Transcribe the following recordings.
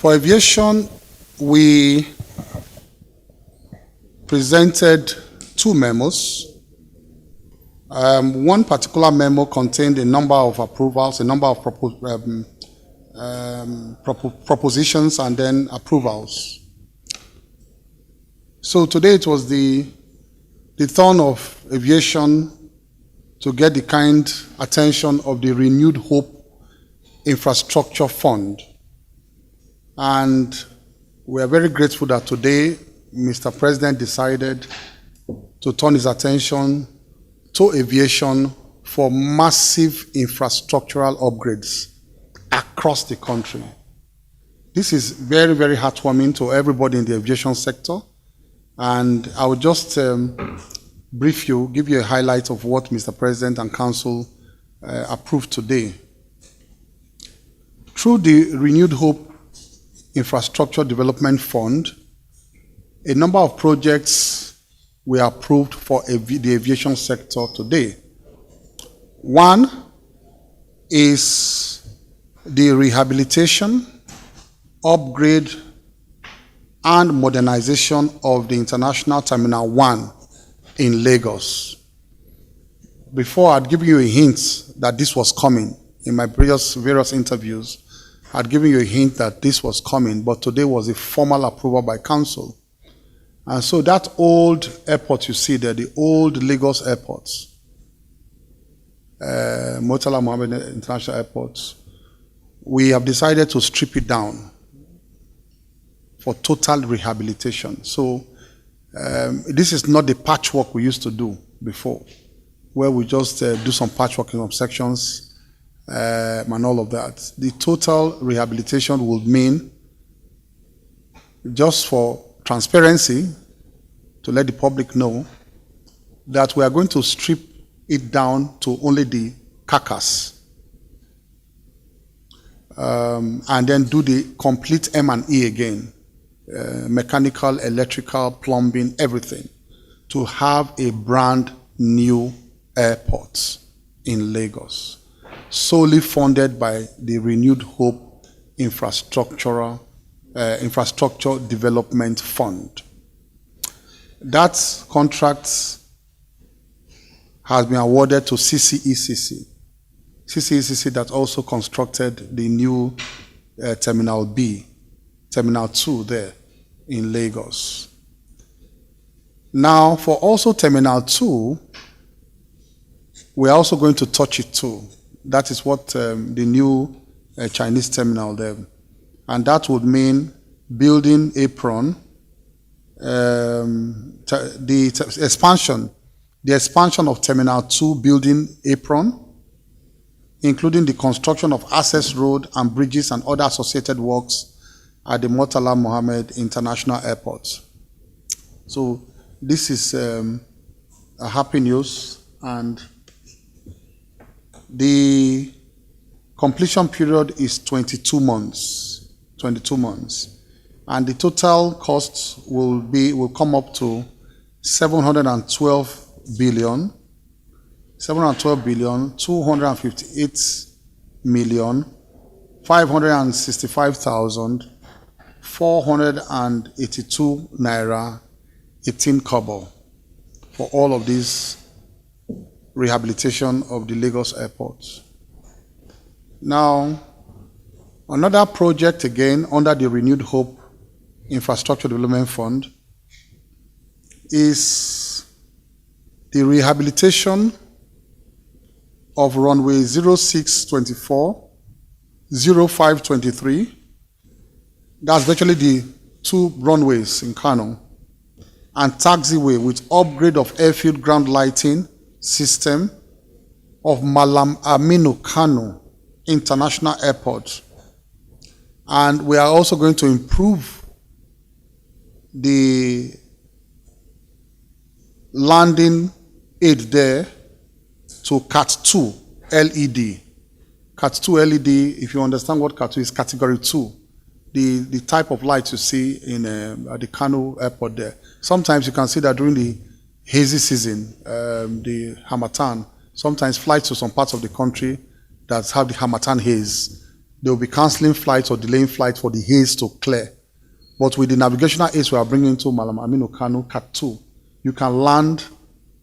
For aviation, we presented two memos. One particular memo contained a number of approvals, a number of propositions, and then approvals. So today it was the turn of aviation to get the kind attention of the Renewed Hope Infrastructure Fund. And we are very grateful that today Mr. President decided to turn his attention to aviation for massive infrastructural upgrades across the country. This is very, very heartwarming to everybody in the aviation sector. And I will just brief you, give you a highlight of what Mr. President and Council approved today. Through the Renewed Hope Infrastructure Development Fund, a number of projects were approved for the aviation sector today. One is the rehabilitation, upgrade, and modernization of the International Terminal 1 in Lagos. Before, I'd given you a hint that this was coming. In my previous various interviews, I'd given you a hint that this was coming, but today was a formal approval by Council. And so that old airport you see there, the old Lagos airport, Murtala Muhammed International Airport, we have decided to strip it down for total rehabilitation. So this is not the patchwork we used to do before, where we just do some patchwork in some sections and all of that. The total rehabilitation will mean, just for transparency, to let the public know, that we are going to strip it down to only the carcass and then do the complete M&E again. Mechanical, electrical, plumbing, everything, to have a brand new airport in Lagos, solely funded by the Renewed Hope Infrastructure Development Fund. That contract has been awarded to CCECC that also constructed the new Terminal B, Terminal 2 there in Lagos. Now, for also Terminal 2, we're also going to touch it too. That is what the new Chinese terminal there. And that would mean building apron, the expansion of Terminal 2 building apron, including the construction of access road and bridges and other associated works at the Murtala Muhammed International Airport. So this is a happy news, and the completion period is 22 months. 22 months. And the total cost will come up to 712 billion 258,565,482 naira 18 kobo for all of this rehabilitation of the Lagos airport. Now, another project again under the Renewed Hope Infrastructure Development Fund is the rehabilitation of runway 0624, 0523. That's virtually the two runways in Kano, and taxiway with upgrade of airfield ground lighting system of Malam Aminu Kano International Airport. And we are also going to improve the landing aid there to Cat 2 LED. Cat 2 LED, if you understand what Cat 2 is, category 2. The type of light you see in at the Kano airport there. Sometimes you can see that during the hazy season, the Harmattan, sometimes flights to some parts of the country that have the Harmattan haze, They will be cancelling flights or delaying flights for the haze to clear. But with the navigational aids we are bringing to Malam Aminu Kano Cat 2, you can land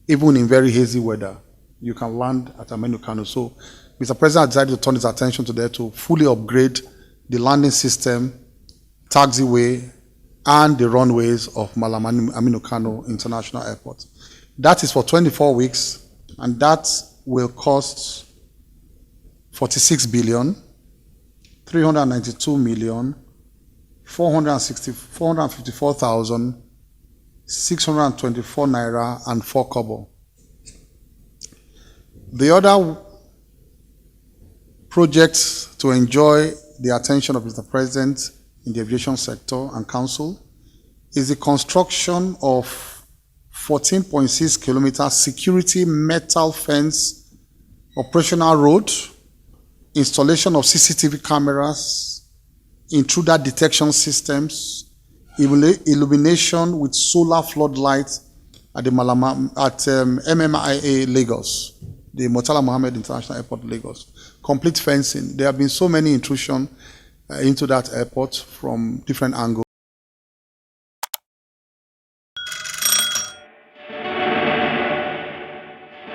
even in very hazy weather. You can land at Aminu Kano. So Mr. President decided to turn his attention to there to fully upgrade the landing system, taxiway, and the runways of Malam Aminu Kano International Airport. That is for 24 weeks, and that will cost 46 billion, 392 million, 454,624 naira and 4 kobo. The other projects to enjoy the attention of Mr. President in the aviation sector and council is the construction of 14.6 kilometer security metal fence operational road, installation of CCTV cameras, intruder detection systems, illumination with solar floodlights at the MMIA Lagos, the Murtala Muhammed International Airport Lagos. Complete fencing. There have been so many intrusions into that airport from different angles.